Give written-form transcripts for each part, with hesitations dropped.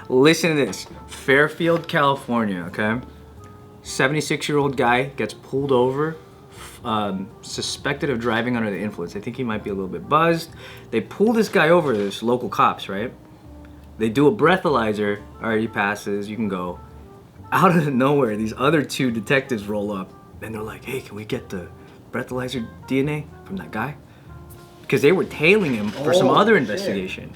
Listen to this. Fairfield, California, okay? 76-year-old guy gets pulled over, suspected of driving under the influence. I think he might be a little bit buzzed. They pull this guy over, this local cops, right? They do a breathalyzer. All right, he passes, you can go. Out of nowhere, these other two detectives roll up, and they're like, hey, can we get the breathalyzer DNA from that guy? Because they were tailing him for some other investigation.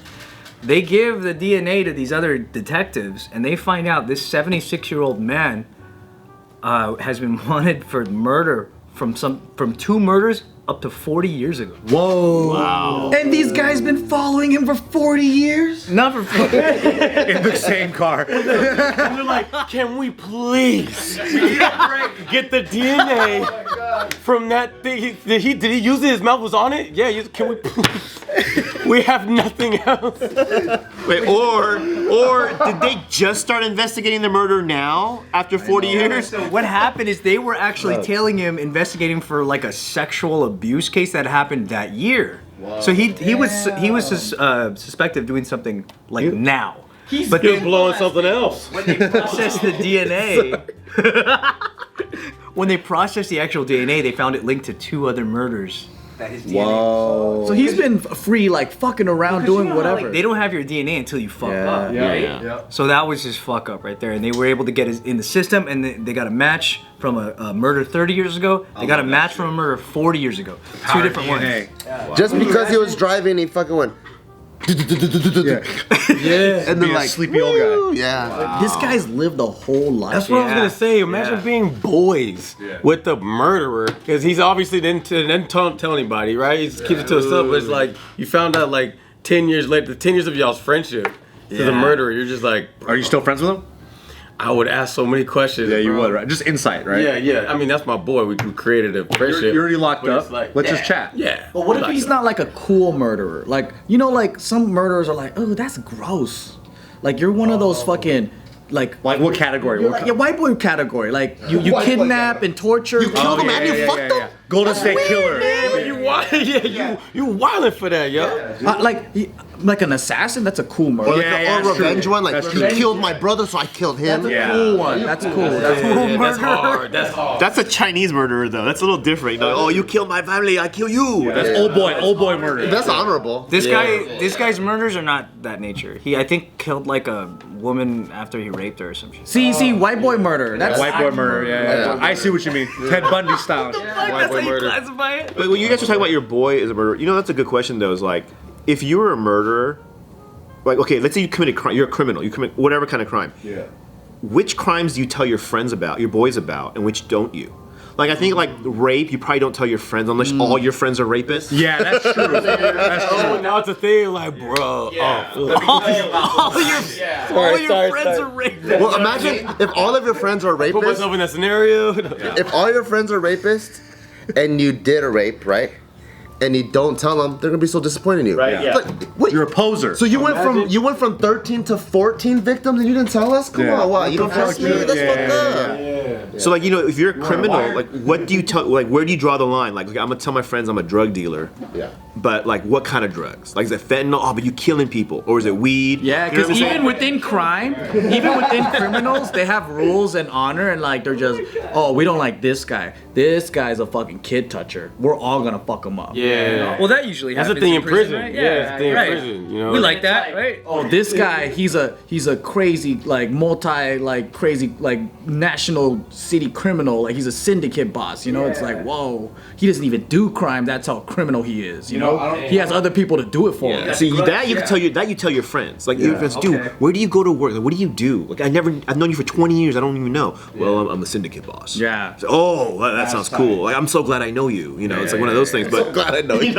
They give the DNA to these other detectives, and they find out this 76-year-old man has been wanted for murder from 2 murders up to 40 years ago. Whoa! Wow! And these guys been following him for 40 years? Not for 40. In the same car. And they're like, can we please get the DNA from that thing? Did he use it? His mouth was on it? Yeah. Can we please? We have nothing else. Wait, or did they just start investigating the murder now after 40 years? So what happened is they were actually tailing him, investigating for like a sexual abuse case that happened that year. Whoa. So he was suspected of doing something like now. He's blowing something else. When they processed the DNA, when they processed the actual DNA, they found it linked to 2 other murders. That his DNA. Whoa! So he's been free, like fucking around, doing whatever. Like, they don't have your DNA until you fuck up. Yeah. So that was his fuck up right there, and they were able to get it in the system, and they got a match from a murder 30 years ago. They got a match from a murder 40 years ago. 2 different ones. Wow. Just because he was driving, he fucking went. Yeah. And then like sleepy old guy. Yeah. Wow. This guy's lived a whole life. That's what I was gonna say. Imagine being boys with the murderer, because he's obviously didn't tell anybody, right? He just keeps it to himself. But it's like you found out like 10 years later, 10 years of y'all's friendship to the murderer. You're just like, are you still friends with him? I would ask so many questions. Yeah, you would, right? Just insight, right? Yeah. I mean, that's my boy. We created a friendship. You're already locked up. Like, let's just chat. Yeah. But what if he's not like a cool murderer? Like, you know, like some murderers are like, oh, that's gross. Like you're one of those fucking like what category? You're like, white boy category. Like you kidnap and torture. You killed him and you fucked him? Golden State Killer. You wildin' for that, yo. Like an assassin, that's a cool murder. Or like a revenge one, like you killed my brother, so I killed him. That's a cool one. That's cool. That's cool murder. That's hard. That's hard. That's a Chinese murderer though. That's a little different. You know, oh, you killed my family, I kill you. That's old boy murder. That's honorable. This guy's murders are not that nature. He, I think, killed like a woman after he raped her or some shit. See, white boy murder. That's white boy murder. Yeah. I see what you mean. Ted Bundy style. White boy murder. Classify it? But when you guys are talking about your boy is a murderer, you know that's a good question though. Is like, if you were a murderer, like okay, let's say you committed crime, you're a criminal, you commit whatever kind of crime. Yeah. Which crimes do you tell your friends about, your boys about, and which don't you? Like I think like rape, you probably don't tell your friends unless all your friends are rapists. Yeah, that's true. That's true. Oh, now it's a thing, like bro. All your friends are rapists. Well, imagine if all of your friends are Put rapists. myself in that scenario. If all your friends are rapists, and you did a rape, right? And you don't tell them, they're gonna be so disappointed in you. Right, yeah. Like, wait, You're a poser. so you went from 13 to 14 victims and you didn't tell us? Come on, what? You don't trust me? That's fucked up. So like you know, if you're a criminal, like what do you tell? Like where do you draw the line? Like I'm gonna tell my friends I'm a drug dealer. Yeah. But like what kind of drugs? Like is it fentanyl? Oh, but you killing people, or is it weed? Yeah, because even within crime, even within criminals, they have rules and honor, and like they're just, oh, we don't like this guy. This guy's a fucking kid toucher. We're all gonna fuck him up. Yeah. Well, that usually That's happens a thing in prison. right? Yeah, it's a thing in prison. You know. We like that, right? Oh, this guy, he's a crazy, like crazy, like national city criminal. Like he's a syndicate boss. You know, it's like, whoa, he doesn't even do crime. That's how criminal he is. You know, he has other people to do it for him. See that you can tell you tell your friends. Like your friends, dude, where do you go to work? Like, what do you do? Like I've known you for 20 years. I don't even know. Well, I'm the syndicate boss. Yeah. So, oh, that sounds cool. Like I'm so glad I know you. You know, it's like one of those things. But I'm glad I know you.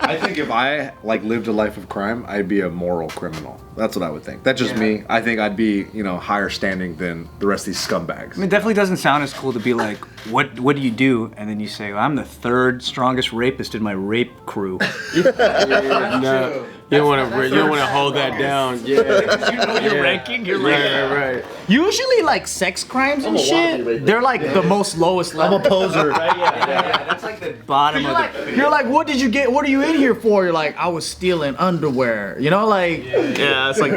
I think if I like lived a life of crime, I'd be a moral criminal. That's what I would think. That's just me. I think I'd be, higher standing than the rest of these scumbags. I mean, it definitely doesn't sound as cool to be like, what do you do? And then you say, well, I'm the 3rd strongest rapist in my rape crew. No, you don't want to hold that down. Yeah. You know your ranking. You're like, right. Usually, like sex crimes and shit, they're like the most lowest level. I'm a poser. Yeah, that's like the bottom of the. You're like, what did you get? What are you in here for? You're like, I was stealing underwear. You know, like. Yeah, it's like.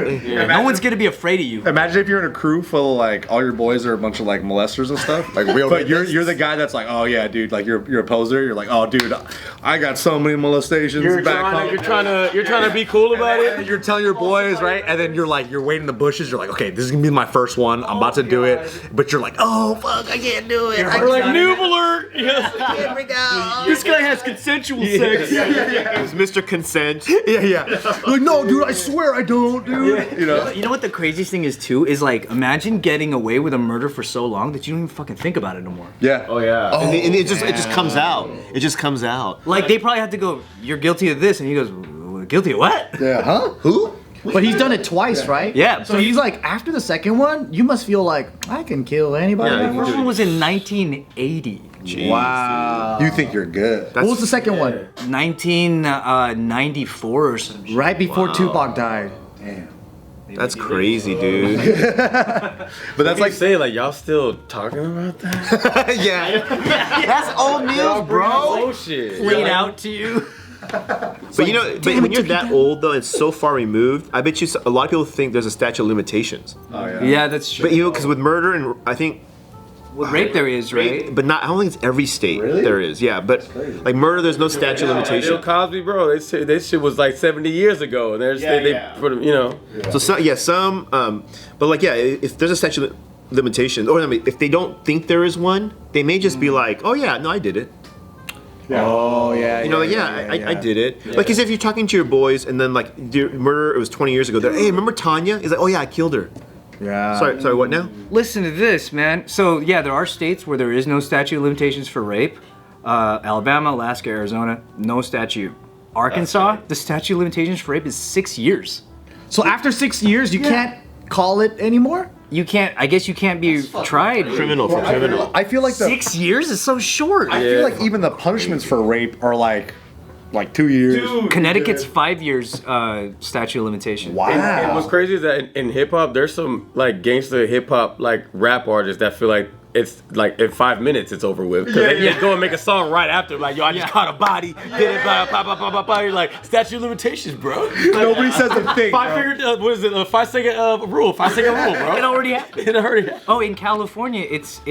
No one's gonna be afraid of you. Imagine if you're in a crew full of like all your boys are a bunch of like molesters and stuff. Like real But rapists. you're the guy that's like, oh yeah, dude, like you're a poser. You're like, oh dude, I got so many molestations back home. You're trying to be cool about And it. you're telling your boys, right? And then you're waiting in the bushes. You're like, okay, this is gonna be my first one. I'm about to do it. But you're like, oh fuck, I can't do it. We're like noob alert. Here we go. This guy has consensual sex. It's Mr. Consent. yeah. Like, no, dude, I swear I don't, dude. You know? You know what the craziest thing is too? Is like imagine getting away with a murder for so long that you don't even fucking think about it no more. Yeah. Oh yeah. And it just comes out. It just comes out. Like they probably have to go, you're guilty of this, and he goes, guilty of what? Yeah. Huh? Who? But he's done it twice, right? Yeah. So he's like, after the second one, you must feel like I can kill anybody. Yeah, The first one was in 1980. Jeez, Wow. You think you're good? What was the second one? 1994 or some shit. Right before Tupac died. That's crazy, dude. But that's Like like say, like y'all still talking about that? Yeah. That's old news, bro. Bullshit. Played out to you. But you know, but when you're that old though, and so far removed, I bet you a lot of people think there's a statute of limitations. Yeah, that's true. But you know, because with murder and I think, With rape there is, right? but not. I don't think it's every state there is. Yeah, but like murder, there's no statute of Bill limitation. Cosby, bro, they say this shit was like 70 years ago, and they put him, you know. So some, but like if there's a statute of limitations, or I mean, if they don't think there is one, they may just be like, oh yeah, no, I did it. Oh yeah. You know, like, I did it. Like, as if you're talking to your boys, and then like your murder, it was 20 years ago. They're, hey, remember Tanya? He's like, oh yeah, I killed her. Yeah. Sorry, what now? Listen to this, man. So yeah, there are states where there is no statute of limitations for rape. Alabama, Alaska, Arizona, no statute. Arkansas, the statute of limitations for rape is 6 years. So after 6 years, you can't call it anymore? You can't. I guess you can't be tried. Criminal for criminal. I feel like 6 years is so short. I feel like even the punishments for rape are like 2 years. Connecticut's 5 years statute of limitation. Wow. And what's crazy is that in hip hop, there's some like gangster hip hop like rap artists that feel like it's like in 5 minutes it's over with. Cause they go and make a song right after, like, yo, I just caught a body, did it, blah, blah, blah, blah, blah, blah. You're like, statute of limitations, bro. Nobody says a thing. What is it? A 5 second rule, 5 second rule, bro. It already happened. It already happened. Oh, in California, it's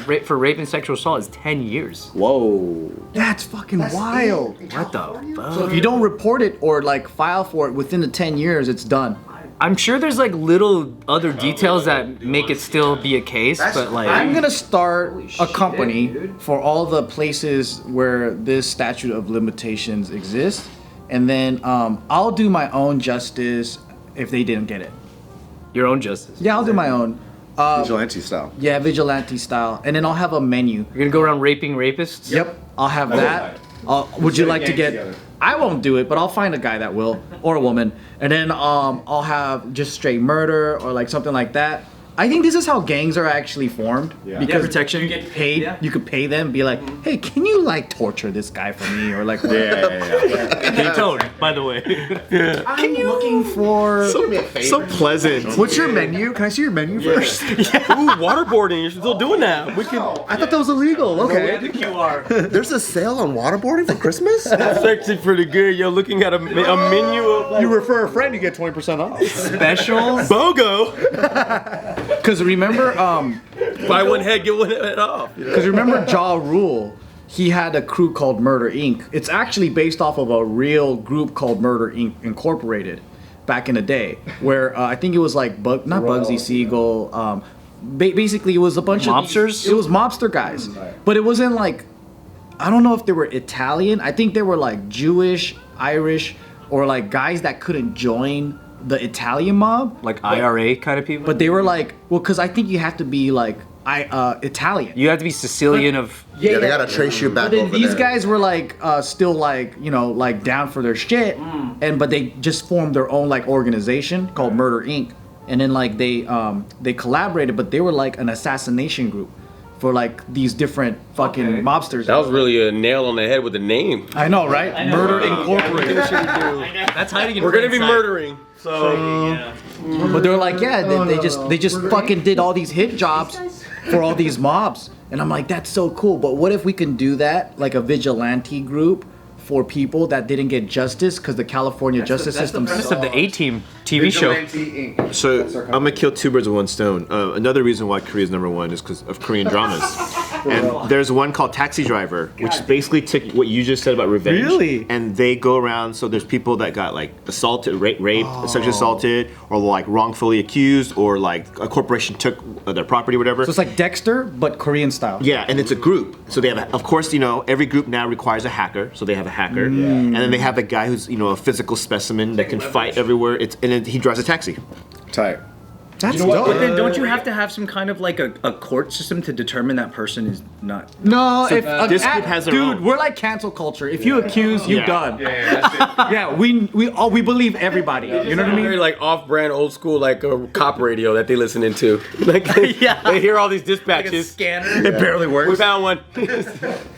rape for rape and sexual assault is 10 years. Whoa. That's fucking wild. What the fuck? So if you don't report it or like file for it within the 10 years, it's done. I'm sure there's like little other details that make it still be a case, but like I'm gonna start a company for all the places where this statute of limitations exists, and then I'll do my own justice if they didn't get it. your own justice. Yeah, I'll do my own. Vigilante style. Yeah, vigilante style, and then I'll have a menu. You're gonna go around raping rapists? Yep, I'll have that. Would you like to get? I won't do it, but I'll find a guy that will, or a woman, and then I'll have just straight murder or like something like that. I think this is how gangs are actually formed. Because Yeah, protection. you get paid. Yeah. You could pay them, be like, hey, can you like torture this guy for me, or like, Hey, Toad, by the way. I'm looking for. So pleasant. What's your menu? Can I see your menu first? Ooh, waterboarding. You're still doing that. We can. I thought that was illegal. Okay. The QR. There's a sale on waterboarding for Christmas? That's actually pretty good. You're looking at a menu of like You refer a friend, you get 20% off. Specials. BOGO. Because remember, Buy one head, get one head off. Because remember Ja Rule, he had a crew called Murder Inc. It's actually based off of a real group called Murder Inc. Incorporated back in the day, where I think it was like not Bugsy Siegel. Basically, it was a bunch Mobsters? It was mobster guys, but it wasn't like, I don't know if they were Italian. I think they were like Jewish, Irish, or like guys that couldn't join the Italian mob. Like IRA kind of people? But they were like, well, because I think you have to be like Italian. You have to be Sicilian of... Yeah, they gotta trace you back But then over these there. guys were like still like, you know, like down for their shit, but they just formed their own like organization called Murder Inc. And then like they collaborated, but they were like an assassination group. for like these different fucking mobsters. That was really a nail on the head with the name. I know, right? Murder Incorporated. That's hiding in We're gonna be plain sight. murdering. So But they're like, yeah, they just fucking did all these hit jobs for all these mobs. And I'm like, that's so cool. But what if we can do that, like a vigilante group for people that didn't get justice because the California justice system Premise of the A-Team TV show. Vigilante Inc. So I'm gonna kill two birds with one stone. Another reason why Korea is #1 is because of Korean dramas. And there's one called Taxi Driver, which basically took what you just said about revenge. Really? And they go around. So there's people that got like assaulted, raped, sexually assaulted, or like wrongfully accused, or like a corporation took their property, or whatever. So it's like Dexter, but Korean style. Yeah, and it's a group. So they have, of course, every group now requires a hacker. So they have a hacker, and then they have a guy who's, a physical specimen that can fight everywhere. And then he drives a taxi. Type. That's But then don't you have to have some kind of like a court system to determine that person is not? No, So if this group has their dude, own. we're like cancel culture. If you accuse, you Yeah. done. That's it. Yeah, we believe everybody. You know what I very mean? like off-brand, old school, like a cop radio that they listening to. Like they hear all these dispatches. Scanner. It barely We works. found one.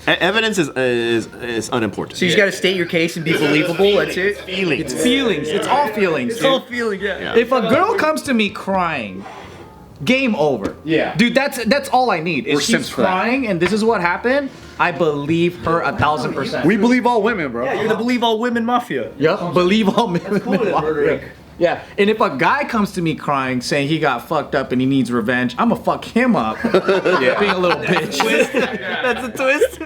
Evidence is unimportant. So you just got to state your case and be believable. That's it. It's feelings. It's all feelings. It's all feeling. Yeah. If a girl comes to me crying, game over. Yeah. Dude, that's all I need. We're If she's simps for that. crying and this is what happened, I believe her 1,000%. We believe all women, bro. You're the believe all women mafia. Yep, believe all men. Yeah, and if a guy comes to me crying saying he got fucked up and he needs revenge, I'ma fuck him up. Being a little bitch. That's a twist.